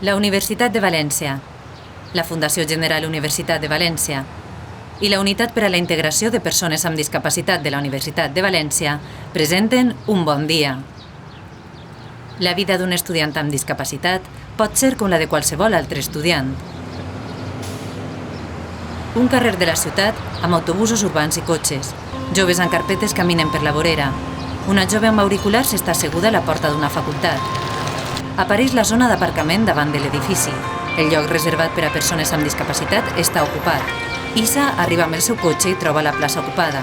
la Universitat de València, la Fundació General Universitat de València i la Unitat per a la Integració de Persones amb Discapacitat de la Universitat de València presenten Un bon dia. La vida d'un estudiant amb discapacitat pot ser com la de qualsevol altre estudiant. Un carrer de la ciutat amb autobusos urbans i cotxes. Joves amb carpetes caminen per la vorera. Una jove amb auriculars està asseguda a la porta d'una facultat. Apareix la zona d'aparcament davant de l'edifici. El lloc reservat per a persones amb discapacitat està ocupat. Isa arriba amb el seu cotxe i troba la plaça ocupada.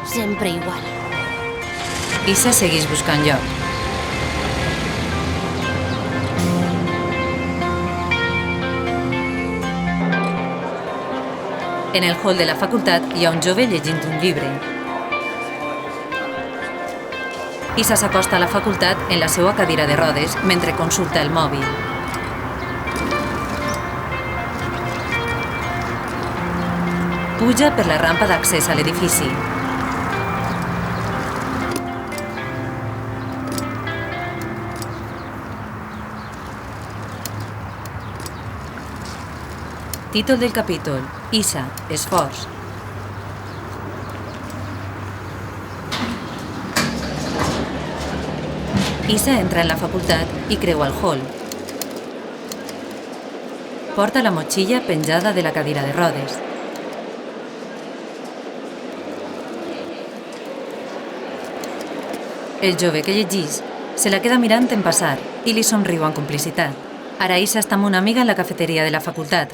Sempre igual. Isa segueix buscant lloc. En el hall de la facultat hi ha un jove llegint un llibre. Isa s'acosta a la facultat en la seva cadira de rodes mentre consulta el mòbil. Puja per la rampa d'accés a l'edifici. Títol del capítol: Isa, esforç. Isa entra en la facultat i creua el hall. Porta la motxilla penjada de la cadira de rodes. El jove que llegeix se la queda mirant en passar i li somriu amb complicitat. Ara Isa està amb una amiga en la cafeteria de la facultat.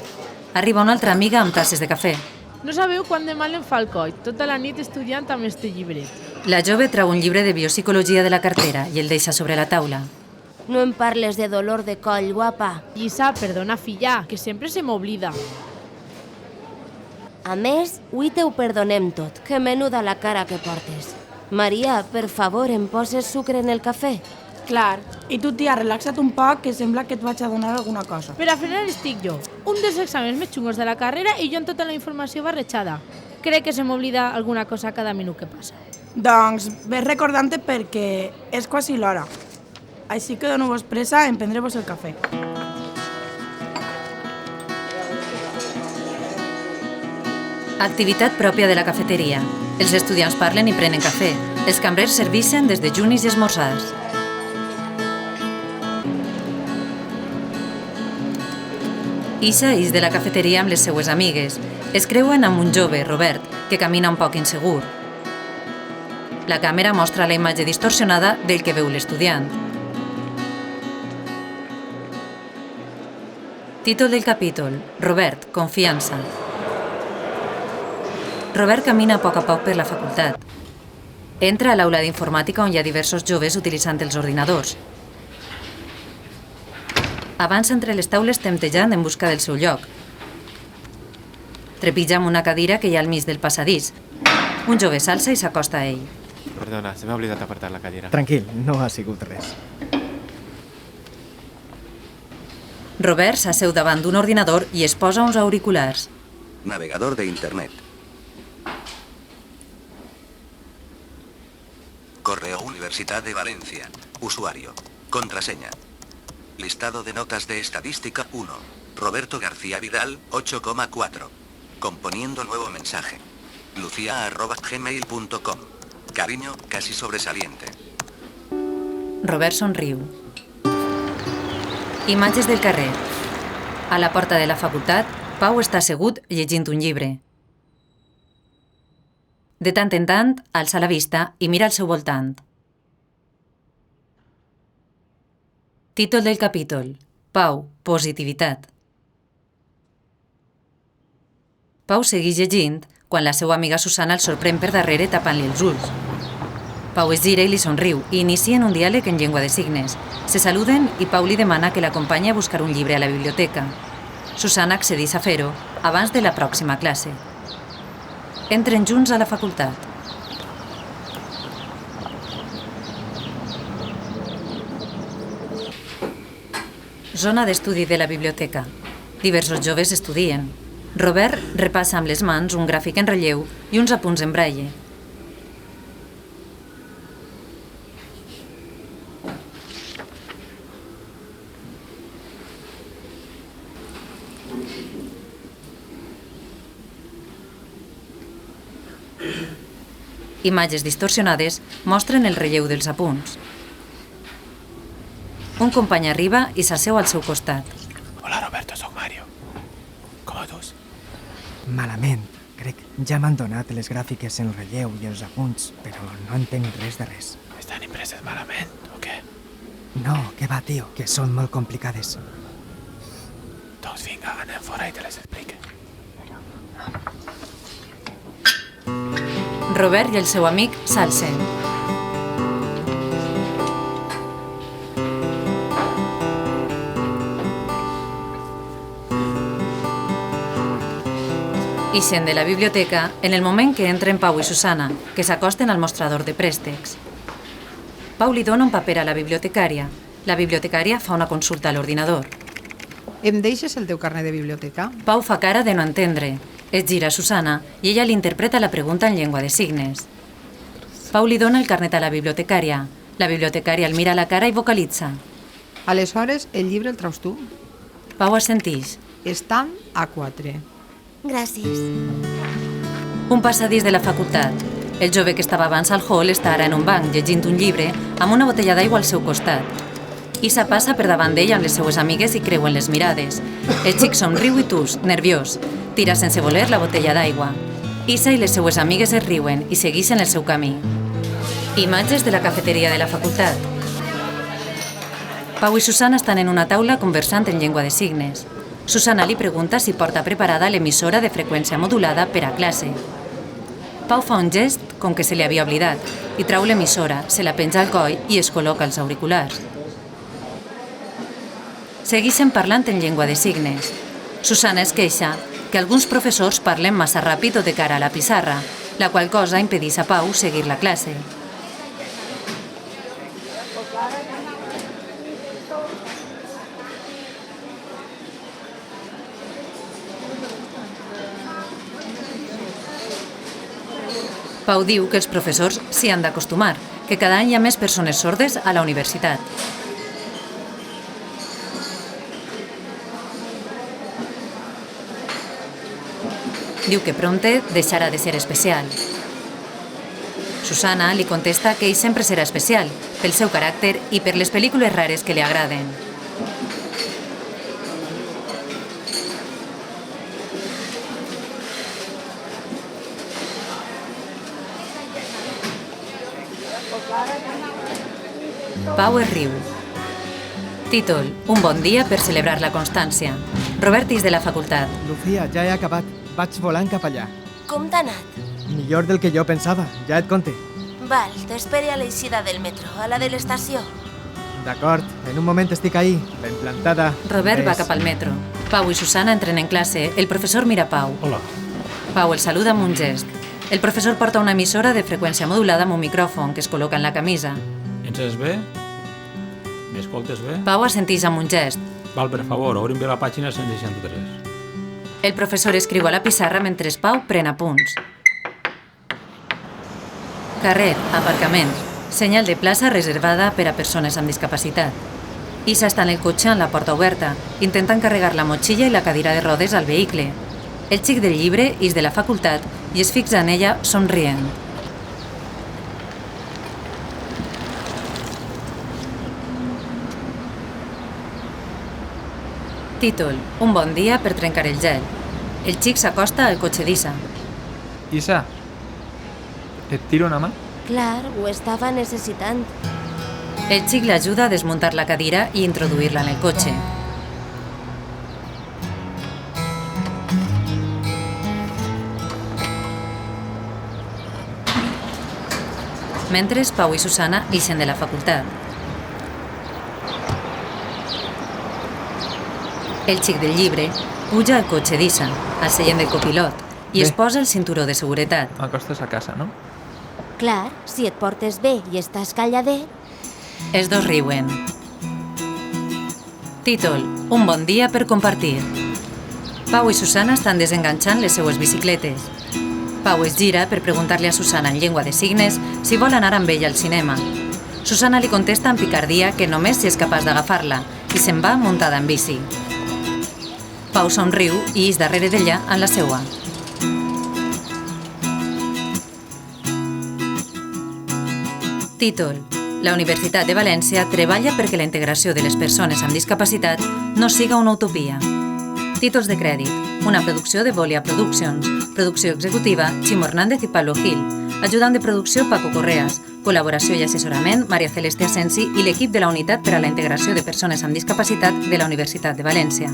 Arriba una altra amiga amb tasses de cafè. No sabeu quant de mal em fa el coll, tota la nit estudiant amb este llibret. La jove treu un llibre de biopsicologia de la cartera i el deixa sobre la taula. No em parles de dolor de coll, guapa. Isa, perdona, filla, que sempre se m'oblida. A més, avui t'ho perdonem tot, que menuda la cara que portes. Maria, per favor, em poses sucre en el cafè? Clar. I tu, tia, relaxa't un poc, que sembla que et vaig a donar alguna cosa. Per a frenar estic jo. Un dels exàmens més xungos de la carrera i jo amb tota la informació barrejada. Crec que se m'oblida alguna cosa cada minut que passa. Doncs ves recordant-te perquè és quasi l'hora. Així que doneu-vos pressa en prendre-vos el cafè. Activitat pròpia de la cafeteria. Els estudiants parlen i prenen cafè. Els cambrers servixen des de junis i esmorzars. Isa és de la cafeteria amb les seues amigues. Es creuen amb un jove, Robert, que camina un poc insegur. La càmera mostra la imatge distorsionada del que veu l'estudiant. Títol del capítol: Robert, confiança. Robert camina a poc per la facultat. Entra a l'aula d'informàtica on hi ha diversos joves utilitzant els ordinadors. Avança entre les taules temptejant en busca del seu lloc. Trepitja amb una cadira que hi ha al mig del passadís. Un jove s'alça i s'acosta a ell. Perdona, se m'ha oblidat apartar la cadira. Tranquil, no ha sigut res. Robert s'asseu davant d'un ordinador i es posa uns auriculars. Navegador de Internet. Correo Universidad de Valencia. Usuario. Contraseña. Listado de notas de estadística 1. Roberto García Vidal, 8,4. Componiendo nuevo mensaje. Lucia@gmail.com. Cariño, casi sobresaliente. Robert somriu. Imatges del carrer. A la porta de la facultat, Pau està assegut llegint un llibre. De tant en tant, alça la vista i mira al seu voltant. Títol del capítol: Pau, positivitat. Pau segueix llegint quan la seva amiga Susana el sorprèn per darrere tapant-li els ulls. Pau es gira i li somriu i inicien un diàleg en llengua de signes. Se saluden i Pau li demana que l'acompanyi a buscar un llibre a la biblioteca. Susana accedeix a fer-ho abans de la pròxima classe. Entren junts a la facultat. Zona d'estudi de la biblioteca. Diversos joves estudien. Robert repassa amb les mans un gràfic en relleu i uns apunts en braille. Imatges distorsionades mostren el relleu dels apunts. Un company arriba i s'asseu al seu costat. Hola, Roberto, soc Mario. Com va tus? Malament. Crec ja m'han donat les gràfiques en relleu i els apunts, però no entenc res de res. Estan impreses malament, o què? No, què va, tio, que són molt complicades. Doncs vinga, anem fora i te les explique. Robert i el seu amic s'alcen. Ixen de la biblioteca en el moment que entren Pau i Susana, que s'acosten al mostrador de préstecs. Pau li dona un paper a la bibliotecària. La bibliotecària fa una consulta a l'ordinador. Em deixes el teu carnet de biblioteca? Pau fa cara de no entendre. Es gira a Susana i ella li interpreta la pregunta en llengua de signes. Pau li dona el carnet a la bibliotecària. La bibliotecària el mira a la cara i vocalitza. Aleshores, el llibre el traus tu? Pau assentix. Estan a 4. Gràcies. Un passadís de la facultat. El jove que estava abans al hall està ara en un banc llegint un llibre amb una botella d'aigua al seu costat. Isa passa per davant d'ell amb les seues amigues i creuen les mirades. El xic somriu i tus, nerviós. Tira sense voler la botella d'aigua. Isa i les seues amigues es riuen i segueixen el seu camí. Imatges de la cafeteria de la facultat. Pau i Susana estan en una taula conversant en llengua de signes. Susana li pregunta si porta preparada l'emissora de freqüència modulada per a classe. Pau fa un gest com que se li havia oblidat i trau l'emissora, se la penja al coll i es col·loca els auriculars. Segueixen parlant en llengua de signes. Susana es queixa que alguns professors parlen massa ràpid o de cara a la pissarra, la qual cosa impedeix a Pau seguir la classe. Pau diu que els professors s'hi han d'acostumar, que cada any hi ha més persones sordes a la universitat. Diu que prompte deixarà de ser especial. Susana li contesta que ell sempre serà especial, pel seu caràcter i per les pel·lícules rares que li agraden. Pau es riu. Títol: un bon dia per celebrar la constància. Robert és de la facultat. Lucía, ja he acabat. Vaig volant cap allà. Com t'ha anat? Millor del que jo pensava, ja et conté. Val, t'espere a l'eixida del metro, a la de l'estació. D'acord, en un moment estic ahí, ben plantada. Robert va cap al metro. Pau i Susana entren en classe. El professor mira Pau. Hola. Pau el saluda amb un gest. El professor porta una emissora de freqüència modulada amb un micròfon que es col·loca en la camisa. Ens sents bé? M'escoltes bé? Pau assenteix amb un gest. Val, per favor, obrim bé la pàgina 163. El professor escriu a la pissarra mentre Pau pren apunts. Carrer, aparcament. Senyal de plaça reservada per a persones amb discapacitat. Isa està en el cotxe amb la porta oberta, intentant carregar la motxilla i la cadira de rodes al vehicle. El xic del llibre és de la facultat i es fixa en ella somrient. Títol: un bon dia per trencar el gel. El xic s'acosta al cotxe d'Isa. Isa, et tiro una mà? Clar, ho estava necessitant. El xic l'ajuda a desmuntar la cadira i introduir-la en el cotxe. Mentre Pau i Susana ixen de la facultat. El xic del llibre puja al cotxe d'Isa, al seient del copilot, i es posa el cinturó de seguretat. Acostes a casa, no? Clar, si et portes bé i estàs calladet... Els dos riuen. Títol: un bon dia per compartir. Pau i Susana estan desenganxant les seues bicicletes. Pau es gira per preguntar-li a Susana en llengua de signes si vol anar amb ella al cinema. Susana li contesta amb picardia que només si és capaç d'agafar-la i se'n va muntada en bici. Pau somriu i és darrere d'ella en la seua. Títol: la Universitat de València treballa perquè la integració de les persones amb discapacitat no siga una utopia. Títols de crèdit: una producció de Volia Productions, producció executiva Ximo Hernández i Pablo Gil, ajudant de producció Paco Correas, col·laboració i assessorament Maria Celeste Asensi i l'equip de la Unitat per a la Integració de Persones amb Discapacitat de la Universitat de València.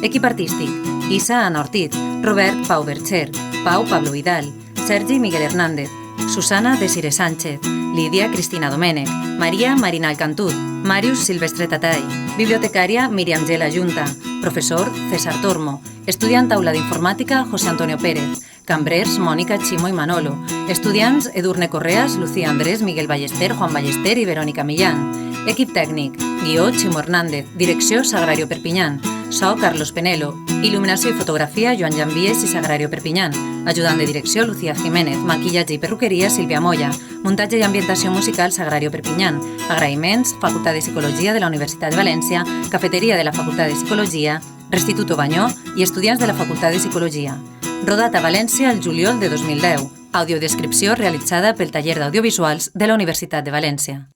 Equip artístic: Isa Ana Ortiz, Robert Pau Bercher, Pau Pablo Vidal, Sergi Miguel Hernández, Susana Desire Sánchez, Lídia Cristina Domènech, Maria Marina Alcantut, Màrius Silvestre Tatay, bibliotecària Míriam Gela Junta, professor César Tormo, estudiant taula d'informàtica José Antonio Pérez, cambrers Mònica, Ximo i Manolo, estudiants Edurne Correas, Lucía Andrés, Miguel Ballester, Juan Ballester i Verònica Millán, equip tècnic, guió Ximo Hernández, direcció Sagrario Perpinyán, so Carlos Penelo, il·luminació i fotografia Joan Llambies i Sagrario Perpinyán, ajudant de direcció Lucía Jiménez, maquillatge i perruqueria Sílvia Moya, muntatge i ambientació musical Sagrario Perpinyán, agraïments Facultat de Psicologia de la Universitat de València, cafeteria de la Facultat de Psicologia, Restituto Banyó i estudiants de la Facultat de Psicologia. Rodat a València el juliol de 2010. Audiodescripció realitzada pel Taller d'Audiovisuals de la Universitat de València.